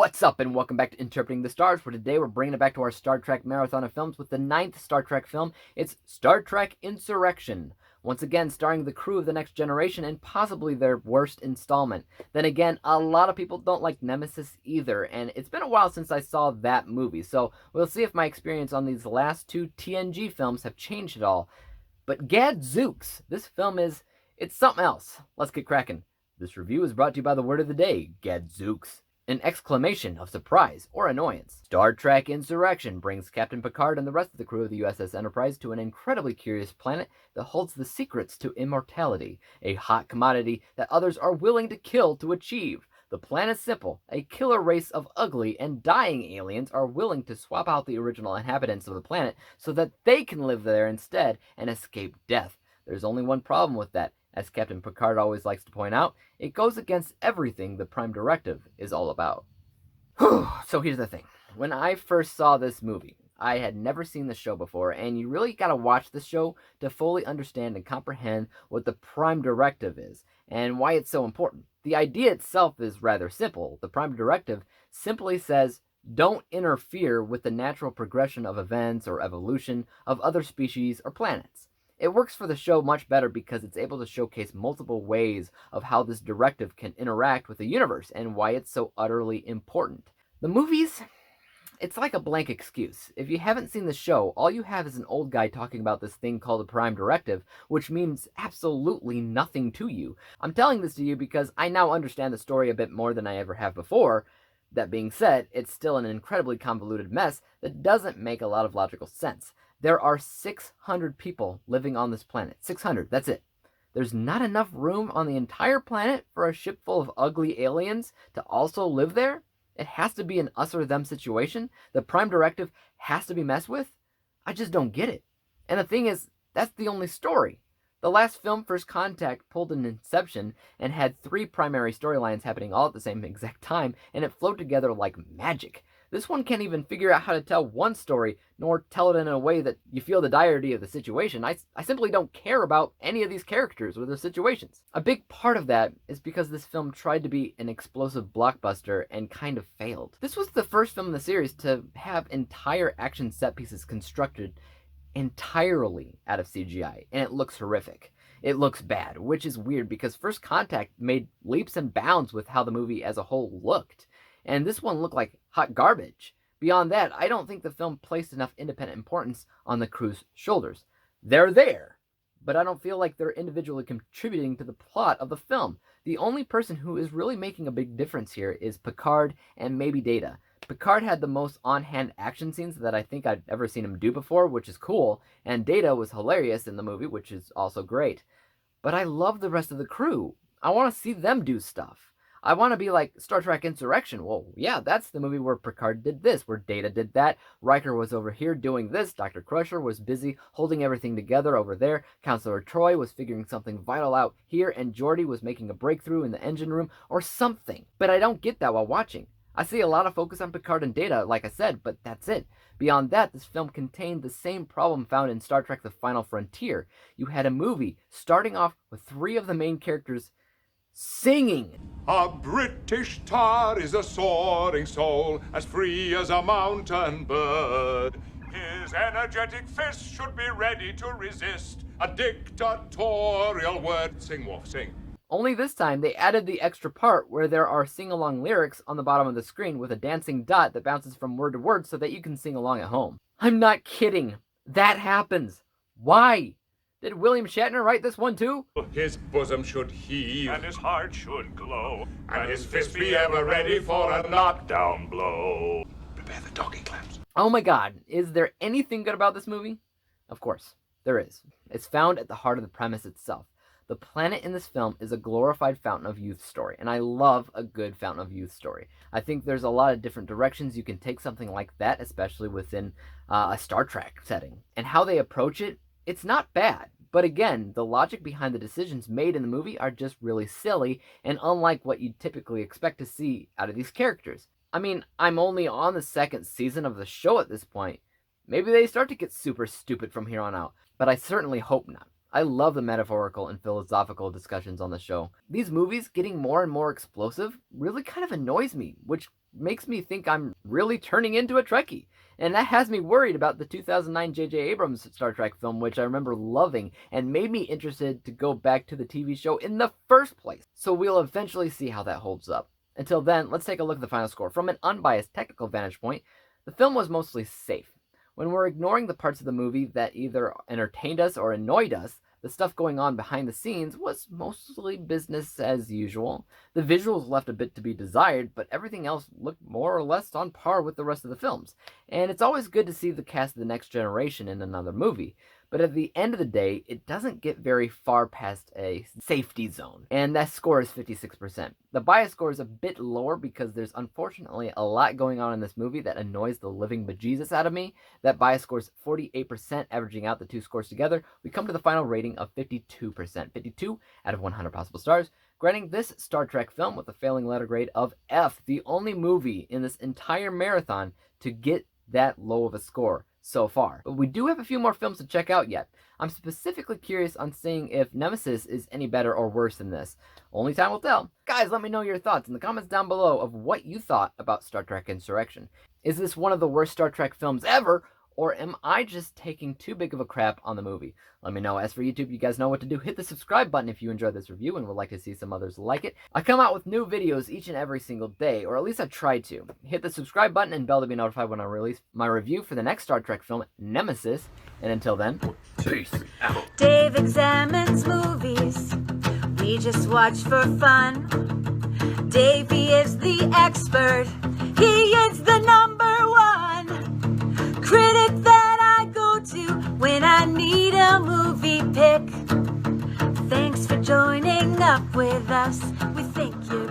What's up, and welcome back to Interpreting the Stars, where today we're bringing it back to our Star Trek marathon of films with the 9th Star Trek film. It's Star Trek Insurrection. Once again, starring the crew of the Next Generation and possibly their worst installment. Then again, a lot of people don't like Nemesis either, and it's been a while since I saw that movie, so we'll see if my experience on these last two TNG films have changed at all. But gadzooks, this film it's something else. Let's get cracking. This review is brought to you by the word of the day, gadzooks. An exclamation of surprise or annoyance. Star Trek Insurrection brings Captain Picard and the rest of the crew of the USS Enterprise to an incredibly curious planet that holds the secrets to immortality, a hot commodity that others are willing to kill to achieve. The plan is simple. A killer race of ugly and dying aliens are willing to swap out the original inhabitants of the planet so that they can live there instead and escape death. There's only one problem with that. As Captain Picard always likes to point out, it goes against everything the Prime Directive is all about. So here's the thing. When I first saw this movie, I had never seen the show before, and you really gotta watch the show to fully understand and comprehend what the Prime Directive is, and why it's so important. The idea itself is rather simple. The Prime Directive simply says, don't interfere with the natural progression of events or evolution of other species or planets. It works for the show much better because it's able to showcase multiple ways of how this directive can interact with the universe and why it's so utterly important. The movies, it's like a blank excuse. If you haven't seen the show, all you have is an old guy talking about this thing called the Prime Directive, which means absolutely nothing to you. I'm telling this to you because I now understand the story a bit more than I ever have before. That being said, it's still an incredibly convoluted mess that doesn't make a lot of logical sense. There are 600 people living on this planet. 600, that's it. There's not enough room on the entire planet for a ship full of ugly aliens to also live there? It has to be an us or them situation? The Prime Directive has to be messed with? I just don't get it. And the thing is, that's the only story. The last film, First Contact, pulled an Inception and had 3 primary storylines happening all at the same exact time, and it flowed together like magic. This one can't even figure out how to tell one story, nor tell it in a way that you feel the direty of the situation. I simply don't care about any of these characters or their situations. A big part of that is because this film tried to be an explosive blockbuster and kind of failed. This was the first film in the series to have entire action set pieces constructed entirely out of CGI, and it looks horrific. It looks bad, which is weird because First Contact made leaps and bounds with how the movie as a whole looked. And this one looked like hot garbage. Beyond that, I don't think the film placed enough independent importance on the crew's shoulders. They're there, but I don't feel like they're individually contributing to the plot of the film. The only person who is really making a big difference here is Picard and maybe Data. Picard had the most on-hand action scenes that I think I'd ever seen him do before, which is cool, and Data was hilarious in the movie, which is also great. But I love the rest of the crew. I want to see them do stuff. I want to be like Star Trek Insurrection. Well, yeah, that's the movie where Picard did this, where Data did that, Riker was over here doing this, Dr. Crusher was busy holding everything together over there, Counselor Troy was figuring something vital out here, and Geordi was making a breakthrough in the engine room, or something. But I don't get that while watching. I see a lot of focus on Picard and Data, like I said, but that's it. Beyond that, this film contained the same problem found in Star Trek The Final Frontier. You had a movie starting off with 3 of the main characters singing. A British tar is a soaring soul, as free as a mountain bird. His energetic fist should be ready to resist a dictatorial word. Sing, Wolf, sing. Only this time, they added the extra part where there are sing-along lyrics on the bottom of the screen with a dancing dot that bounces from word to word so that you can sing along at home. I'm not kidding. That happens. Why? Did William Shatner write this one too? His bosom should heave, and his heart should glow, and his fist be ever ready for a knockdown blow. Prepare the doggy claps. Oh my god, is there anything good about this movie? Of course, there is. It's found at the heart of the premise itself. The planet in this film is a glorified fountain of youth story, and I love a good fountain of youth story. I think there's a lot of different directions you can take something like that, especially within a Star Trek setting. And how they approach it, it's not bad. But again, the logic behind the decisions made in the movie are just really silly and unlike what you'd typically expect to see out of these characters. I mean, I'm only on the 2nd season of the show at this point. Maybe they start to get super stupid from here on out, but I certainly hope not. I love the metaphorical and philosophical discussions on the show. These movies getting more and more explosive really kind of annoys me, which makes me think I'm really turning into a Trekkie. And that has me worried about the 2009 J.J. Abrams Star Trek film, which I remember loving and made me interested to go back to the TV show in the first place. So we'll eventually see how that holds up. Until then, let's take a look at the final score. From an unbiased technical vantage point, the film was mostly safe. When we're ignoring the parts of the movie that either entertained us or annoyed us, the stuff going on behind the scenes was mostly business as usual. The visuals left a bit to be desired, but everything else looked more or less on par with the rest of the films. And it's always good to see the cast of The Next Generation in another movie. But at the end of the day, it doesn't get very far past a safety zone. And that score is 56%. The bias score is a bit lower because there's unfortunately a lot going on in this movie that annoys the living bejesus out of me. That bias score is 48%, averaging out the two scores together. We come to the final rating of 52%. 52 out of 100 possible stars, granting this Star Trek film with a failing letter grade of F, the only movie in this entire marathon to get that low of a score so far. But we do have a few more films to check out yet. I'm specifically curious on seeing if Nemesis is any better or worse than this. Only time will tell. Guys, let me know your thoughts in the comments down below of what you thought about Star Trek Insurrection. Is this one of the worst Star Trek films ever, or am I just taking too big of a crap on the movie? Let me know. As for YouTube, you guys know what to do. Hit the subscribe button if you enjoyed this review and would like to see some others like it. I come out with new videos each and every single day, or at least I try to. Hit the subscribe button and bell to be notified when I release my review for the next Star Trek film, Nemesis. And until then, peace out. Dave examines movies we just watch for fun. Davey is the expert. He is the #1 critic that I go to when I need a movie pick. Thanks for joining up with us. We think you're